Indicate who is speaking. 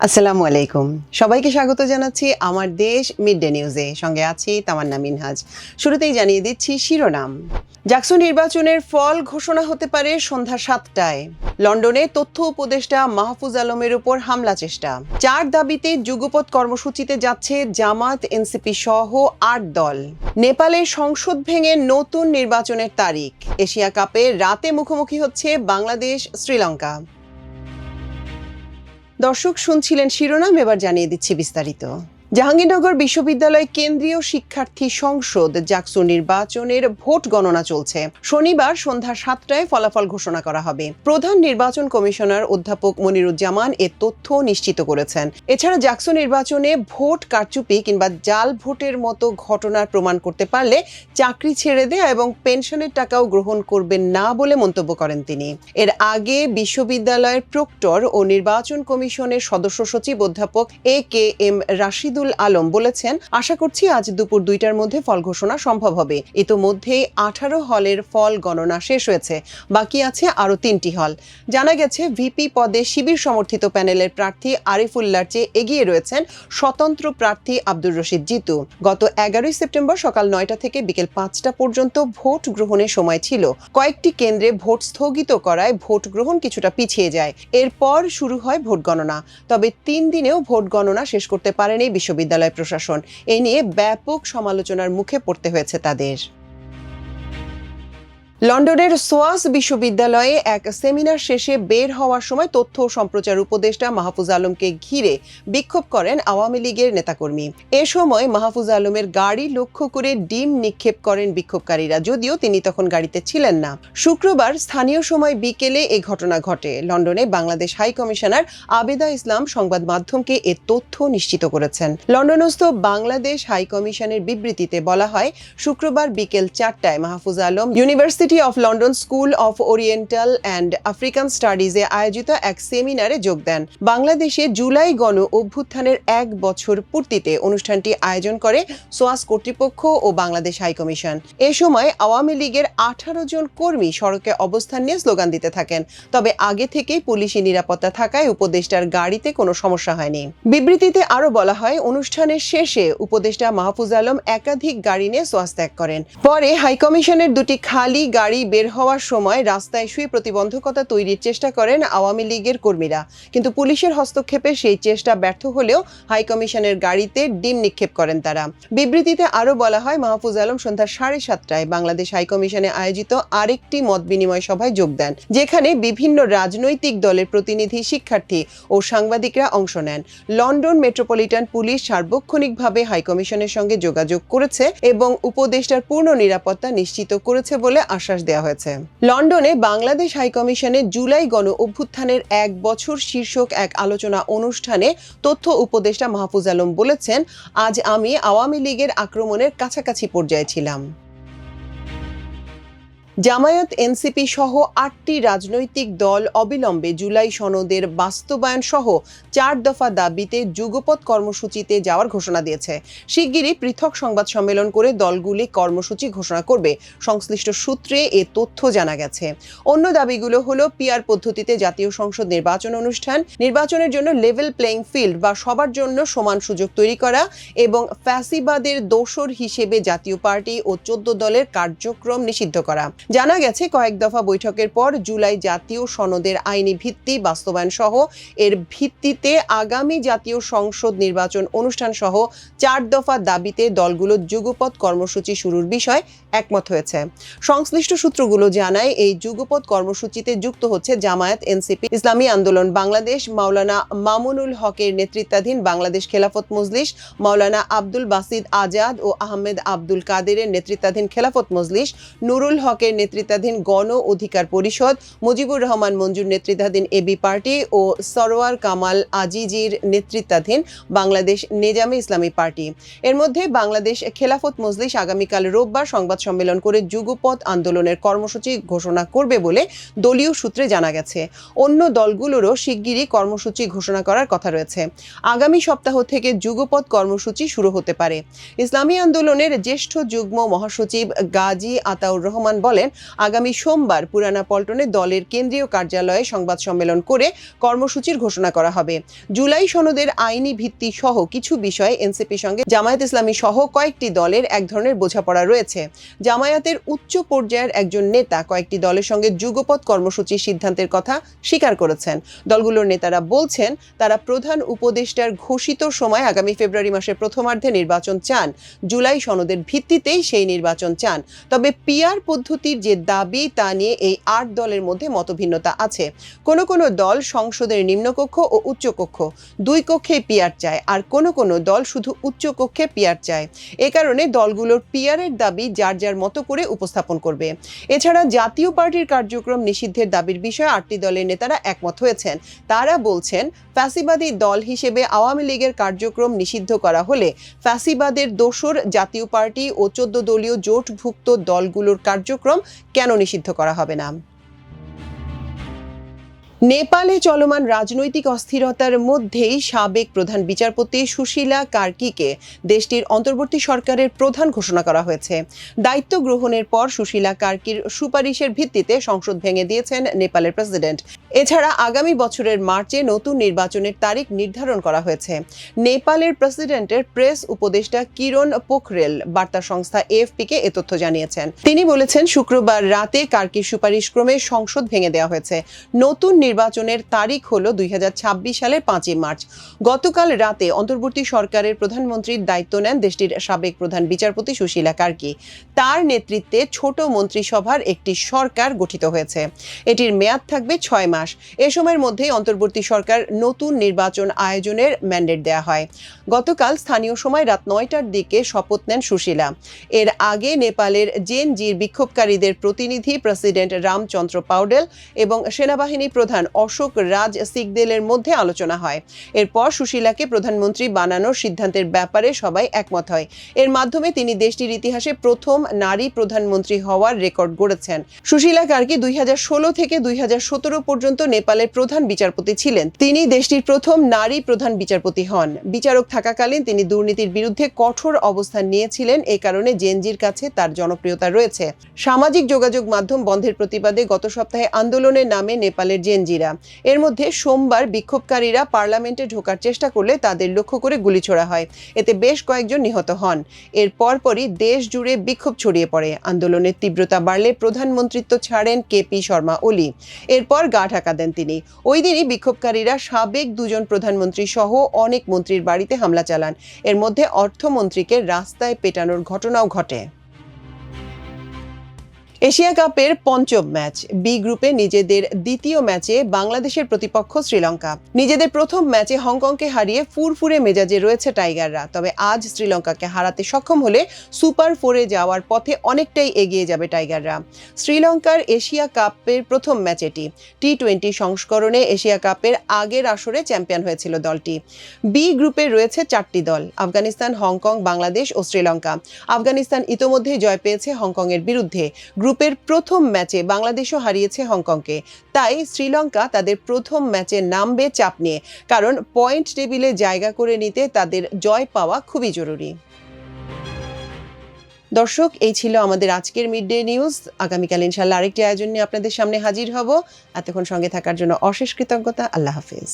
Speaker 1: আসসালামু আলাইকুম। সবাইকে স্বাগত জানাচ্ছি আমার দেশ মিড ডে নিউজে। সঙ্গে আছি তামান্না মিনহাজ। শুরুতেই জানিয়ে দিচ্ছি শিরোনাম। জাকসু নির্বাচনের ফল ঘোষণা হতে পারে সন্ধ্যা ৭টায়। লন্ডনে তথ্য উপদেষ্টা মাহফুজ আলমের উপর হামলা চেষ্টা। ৪ দাবিতে যুগপৎ কর্মসূচিতে যাচ্ছে জামাত, এনসিপি সহ ৮ দল। নেপালে সংসদ ভেঙে নতুন নির্বাচনের তারিখ। এশিয়া কাপে রাতে মুখোমুখি হচ্ছে বাংলাদেশ, শ্রীলঙ্কা। দর্শক শুনছিলেন শিরোনাম, এবার জানিয়ে দিচ্ছি বিস্তারিত। জাহাঙ্গীরনগর বিশ্ববিদ্যালয় কেন্দ্রীয় শিক্ষার্থী সংসদ জাকসু নির্বাচনের ভোট গণনা চলছে। শনিবার সন্ধ্যা ৭টায় ফলাফল ঘোষণা করা হবে। প্রধান নির্বাচন কমিশনার অধ্যাপক মনিরুজ্জামান এ তথ্য নিশ্চিত করেছেন। এছাড়া জাকসু নির্বাচনে ভোট কারচুপি কিংবা জাল ভোটের মতো ঘটনার প্রমাণ করতে পারলে চাকরি ছেড়ে দেয়া এবং পেনশনের টাকাও গ্রহণ করবেন না বলে মন্তব্য করেন তিনি। এর আগে বিশ্ববিদ্যালয়ের প্রক্টর ও নির্বাচন কমিশনের সদস্য সচিব অধ্যাপক এ.কে.এম. রাশিদুল আলম বলেছেন, আশা করছি আজ দুপুর ২টার মধ্যে ফল ঘোষণা সম্ভব হবে। ইতোমধ্যেই ১৮ হলের ফল গণনা শেষ হয়েছে, বাকি আছে আরও ৩টি হল। জানা গেছে ভিপি পদে শিবির সমর্থিত প্যানেলের প্রার্থী আরিফুল্লাহর চেয়ে এগিয়ে রয়েছেন স্বতন্ত্র প্রার্থী আব্দুর রশিদ জিতু। গত ১১ই সেপ্টেম্বর সকাল ৯টা থেকে বিকেল ৫টা পর্যন্ত ভোট গ্রহণের সময় ছিল। কয়েকটি কেন্দ্রে ভোট স্থগিত করায় ভোট গ্রহণ কিছুটা পিছিয়ে যায়। এরপর শুরু হয় ভোট গণনা। তবে ৩ দিনেও ভোট গণনা শেষ করতে পারেনি বিশ্ববিদ্যালয় প্রশাসন। এ নিয়ে ব্যাপক সমালোচনার মুখে পড়তে হয়েছে তাদের। লন্ডনের সোয়াস বিশ্ববিদ্যালয়ে এক সেমিনার শেষে বের হওয়ার সময় তথ্য ও সম্প্রচার উপদেষ্টা মাহফুজ আলমকে ঘিরে বিক্ষোভ করেন আওয়ামী লীগের নেতাকর্মী। এ সময় মাহফুজ আলমের গাড়ি লক্ষ্য করে ডিম নিক্ষেপ করেন বিক্ষোভকারীরা, যদিও তিনি তখন গাড়িতে ছিলেন না। শুক্রবার স্থানীয় সময় বিকেলে এ ঘটনা ঘটে। লন্ডনে বাংলাদেশ হাই কমিশনার আবেদা ইসলাম সংবাদ মাধ্যমকে এ তথ্য নিশ্চিত করেছেন। লন্ডনস্থ বাংলাদেশ হাই কমিশনের বিবৃতিতে বলা হয়, শুক্রবার বিকেল ৪টায় Mahfuz Alam University of London School of Oriental and African স্টাডিজে আয়োজিত এক সেমিনারে যোগ দেন। বাংলাদেশে জুলাই গণ অভ্যুত্থানের ১ বছর পূর্তিতে অনুষ্ঠানটি আয়োজন করে সোয়াস কর্তৃপক্ষ ও বাংলাদেশ হাই কমিশন। এ সময় আওয়ামী লীগের ১৮ জন কর্মী সড়কে অবস্থান নিয়ে স্লোগান দিতে থাকেন। তবে আগে থেকেই পুলিশি নিরাপত্তা থাকায় উপদেষ্টার গাড়িতে কোনো সমস্যা হয়নি। বিবৃতিতে আরও বলা হয়, অনুষ্ঠানের শেষে উপদেষ্টা মাহফুজ আলম একাধিক গাড়ি নিয়ে সোয়াস ত্যাগ করেন। পরে হাইকমিশনের দুটি খালি গাড়ি বের হওয়ার সময় রাস্তায় শুয়ে প্রতিবন্ধকতা তৈরির চেষ্টা করেন আওয়ামী লীগের কর্মীরা, কিন্তু পুলিশের হস্তক্ষেপে সেই চেষ্টা ব্যর্থ হলেও হাইকমিশনের গাড়িতে ডিম নিক্ষেপ করেন তারা। বিবৃতিতে আরও বলা হয়, মাহফুজ আলম সন্ধ্যা ৭:৩০টায় বাংলাদেশ হাইকমিশনে আয়োজিত আরেকটি মত বিনিময় সভায় যোগ দেন, যেখানে বিভিন্ন রাজনৈতিক দলের প্রতিনিধি, শিক্ষার্থী ও সাংবাদিকরা অংশ নেন। লন্ডন মেট্রোপলিটন পুলিশ সার্বক্ষণিকভাবে হাইকমিশনের সঙ্গে যোগাযোগ করেছে এবং উপদেষ্টার পূর্ণ নিরাপত্তা নিশ্চিত করেছে বলে আশ্বাস দেওয়া হয়েছে। লন্ডনে বাংলাদেশ হাইকমিশনে জুলাই গণ অভ্যুত্থানের ১ বছর শীর্ষক এক আলোচনা অনুষ্ঠানে তথ্য উপদেষ্টা মাহফুজ আলম বলেছেন, আজ আমি আওয়ামী লীগের আক্রমণের কাছাকাছি পর্যায়ে ছিলাম। জামায়াত, এনসিপি সহ ৮টি রাজনৈতিক দল অবিলম্বে জুলাই সনদের বাস্তবায়ন সহ ৪ দফা দাবিতে যুগপৎ কর্মসূচিতে যাওয়ার ঘোষণা দিয়েছে। শিগগিরই পৃথক সংবাদ সম্মেলন করে দলগুলি কর্মসূচি ঘোষণা করবে। সংশ্লিষ্ট সূত্রে এ তথ্য জানা গেছে। অন্য দাবিগুলো হলো পিআর পদ্ধতিতে জাতীয় সংসদ নির্বাচন অনুষ্ঠান, নির্বাচনের জন্য লেভেল প্লেইং ফিল্ড বা সবার জন্য সমান সুযোগ তৈরি করা এবং ফ্যাসিবাদের দোসর হিসেবে জাতীয় পার্টি ও ১৪ দলের কার্যক্রম নিষিদ্ধ করা। জানা গেছে, কয়েক দফা বৈঠকের পর জুলাই জাতীয় সনদের আইনি ভিত্তি বাস্তবায়ন সহ এর ভিত্তিতে আগামী জাতীয় সংসদ নির্বাচন অনুষ্ঠান সহ ৪ দফা দাবিতে দলগুলো যুগপৎ কর্মসূচি শুরুর বিষয়ে একমত হয়েছে। সংশ্লিষ্ট সূত্রগুলো জানায়, এই যুগপৎ কর্মসূচিতে যুক্ত হচ্ছে জামায়াত, এনসিপি, ইসলামী আন্দোলন বাংলাদেশ, মাওলানা মামুনুল হকের নেতৃত্বাধীন বাংলাদেশ খেলাফত মজলিস, মাওলানা আব্দুল বাসিদ আজাদ ও আহমেদ আব্দুল কাদেরের নেতৃত্বাধীন খেলাফত মজলিস, নুরুল হকের নেতৃত্বাধীন গণ অধিকার পরিষদ, মুজিবুর রহমান মঞ্জুর নেতৃত্বাধীন এবি পার্টি ও সরওয়ার কামাল আজিজির নেতৃত্বাধীন বাংলাদেশ নেজামে ইসলামী পার্টি। এর মধ্যে বাংলাদেশ খেলাফত মজলিস আগামীকাল রোববার সংবাদ সম্মেলন করে যুগপৎ আন্দোলনের কর্মসূচি ঘোষণা করবে বলে দলীয় সূত্রে জানা গেছে। অন্য দলগুলোরও শিগগিরই কর্মসূচি ঘোষণা করার কথা রয়েছে। আগামী সপ্তাহ থেকে যুগপৎ কর্মসূচি শুরু হতে পারে। ইসলামী আন্দোলনের জ্যেষ্ঠ যুগ্ম মহাসচিব গাজী আতাউর রহমান বলেন, আগামী সোমবার পুরানা পল্টনে দলের কেন্দ্রীয় কার্যালয়ে সংবাদ সম্মেলন করে কর্মসূচির ঘোষণা করা হবে। জুলাই সনদের আইনি ভিত্তি সহ কিছু বিষয়ে এনসিপির সঙ্গে জামায়াত ইসলামী সহ কয়েকটি দলের এক ধরনের বোঝাপড়া রয়েছে। জামায়াতের উচ্চ পর্যায়ের একজন নেতা কয়েকটি দলের সঙ্গে যুগপৎ কর্মসূচির সিদ্ধান্তের কথা স্বীকার করেছেন। দলগুলোর নেতারা বলছেন, তারা প্রধান উপদেষ্টার ঘোষিত সময় আগামী ফেব্রুয়ারি মাসের প্রথমার্ধে নির্বাচন চান। জুলাই সনদের ভিত্তিতেই সেই নির্বাচন চান। তবে পিআর পদ্ধতির যে দাবি তা নিয়ে এই ৮ দলের মধ্যে মতভিন্নতা আছে। কোনো কোনো দল সংসদের নিম্নকক্ষ ও উচ্চকক্ষ দুই কক্ষে পিআর চায়, আর কোনো কোনো দল শুধু উচ্চকক্ষে পিআর চায়। এ কারণে দলগুলোর পিআরের দাবি যার যার মতো করে উপস্থাপন করবে। এছাড়া জাতীয় পার্টির কার্যক্রম নিষিদ্ধের দাবির বিষয়ে ৮টি দলের নেতারা একমত হয়েছেন। তারা বলছেন, ফ্যাসিবাদী দল হিসেবে আওয়ামী লীগের কার্যক্রম নিষিদ্ধ করা হলে ফ্যাসিবাদের দোসর জাতীয় পার্টি ও 14 দলীয় জোটভুক্ত দলগুলোর কার্যক্রম কেন নিষিদ্ধ করা হবে না? নেপালে চলমান রাজনৈতিক অস্থিরতার মধ্যেই সাবেক প্রধান বিচারপতি সুশীলা কার্কিকে দেশটির অন্তর্বর্তী সরকারের প্রধান ঘোষণা করা হয়েছে। দায়িত্ব গ্রহণের পর সুশীলা কার্কির সুপারিশের ভিত্তিতে সংসদ ভেঙে দিয়েছেন নেপালের প্রেসিডেন্ট। এছাড়া আগামী বছরের মার্চে নতুন নির্বাচনের তারিখ নির্ধারণ করা হয়েছে। নেপালের প্রেসিডেন্টের প্রেস উপদেষ্টা কিরণ পোখরেল বার্তা সংস্থা এএফপিকে এ তথ্য জানিয়েছেন। তিনি বলেছেন, শুক্রবার রাতে কার্কির সুপারিশ ক্রমে সংসদ ভেঙে দেওয়া হয়েছে। নতুন নির্বাচনের তারিখ হলো 2026 সালের 5 মার্চ। গতকাল রাতে অন্তর্বর্তী সরকারের প্রধানমন্ত্রীর দায়িত্ব নেন দেশটির সাবেক প্রধান বিচারপতি সুশীলা কার্কি। তার নেতৃত্বে ছোট মন্ত্রিসভার একটি সরকার গঠিত হয়েছে। এটির মেয়াদ থাকবে 6 মাস। এ সময়ের মধ্যেই অন্তর্বর্তী সরকার নতুন নির্বাচন আয়োজনের ম্যান্ডেট দেয়া হয়। গতকাল স্থানীয় সময় রাত 9টার দিকে শপথ নেন সুশীলা। এর আগে নেপালের জেনজির বিক্ষোভকারীদের প্রতিনিধি প্রেসিডেন্ট রামচন্দ্র পাউডেল এবং সেনাবাহিনী প্রধান অশোক রাজ সিকদেলের মধ্যে আলোচনা হয়। এরপর সুশীলাকে প্রধানমন্ত্রী বানানোর সিদ্ধান্তের ব্যাপারে সবাই একমত হয়। এর মাধ্যমে তিনি দেশটির ইতিহাসে প্রথম নারী প্রধানমন্ত্রী হওয়ার রেকর্ড গড়েছেন। সুশীলা কার্কি 2016 থেকে 2017 পর্যন্ত নেপালের প্রধান বিচারপতি ছিলেন। তিনি দেশটির প্রথম নারী প্রধান বিচারপতি হন। বিচারক থাকাকালীন তিনি দুর্নীতির বিরুদ্ধে কঠোর অবস্থান নিয়েছিলেন। এ কারণে জেনজির কাছে তার জনপ্রিয়তা রয়েছে। সামাজিক যোগাযোগ মাধ্যম বন্ধের প্রতিবাদে গত সপ্তাহে আন্দোলনের নামে নেপালের জেনজিরা। এর মধ্যে সোমবার বিক্ষোভকারীরা পার্লামেন্টে ঢোকার চেষ্টা করলে তাদের লক্ষ্য করে গুলি ছোড়া হয়। এতে বেশ কয়েকজন নিহত হন। এর পরপরই দেশ জুড়ে বিক্ষোভ ছড়িয়ে পড়ে। আন্দোলনের তীব্রতা বাড়লে প্রধানমন্ত্রিত্ব ছাড়েন কেপি শর্মা ওলি। এরপর গা ঢাকা দেন তিনি। ওই দিনই বিক্ষোভকারীরা সাবেক 2 জন প্রধানমন্ত্রী সহ অনেক মন্ত্রীর বাড়িতে হামলা চালান। এর মধ্যে অর্থমন্ত্রীকে রাস্তায় পেটানোর ঘটনাও ঘটে। এশিয়া কাপের পঞ্চম ম্যাচ। বি গ্রুপে নিজেদের দ্বিতীয় ম্যাচে বাংলাদেশের প্রতিপক্ষ শ্রীলঙ্কা। নিজেদের প্রথম ম্যাচে হংকংকে হারিয়ে ফুরফুরে মেজাজে রয়েছে টাইগাররা। তবে আজ শ্রীলঙ্কাকে হারাতে সক্ষম হলে সুপার 4-এ যাওয়ার পথে অনেকটাই এগিয়ে যাবে টাইগাররা। শ্রীলঙ্কার এশিয়া কাপের প্রথম ম্যাচ এটি। টি-20 সংস্করণে এশিয়া কাপের আগের আসরে চ্যাম্পিয়ন হয়েছিল দলটি। বি গ্রুপে রয়েছে 4টি দল: আফগানিস্তান, হংকং, বাংলাদেশ ও শ্রীলঙ্কা। আফগানিস্তান ইতোমধ্যেই জয় পেয়েছে হংকংয়ের বিরুদ্ধে। গ্রুপের প্রথম ম্যাচে বাংলাদেশও হারিয়েছে হংকংকে। তাই শ্রীলঙ্কা তাদের প্রথম ম্যাচে নামবে চাপ নিয়ে, কারণ পয়েন্ট টেবিলে জায়গা করে নিতে তাদের জয় পাওয়া খুবই জরুরি। দর্শক, এই ছিল আমাদের আজকের মিড ডে নিউজ। আগামীকাল ইনশাআল্লাহ আরেকটি আয়োজন নিয়ে আপনাদের সামনে হাজির হব। এতক্ষণ সঙ্গে থাকার জন্য অশেষ কৃতজ্ঞতা। আল্লাহ হাফেজ।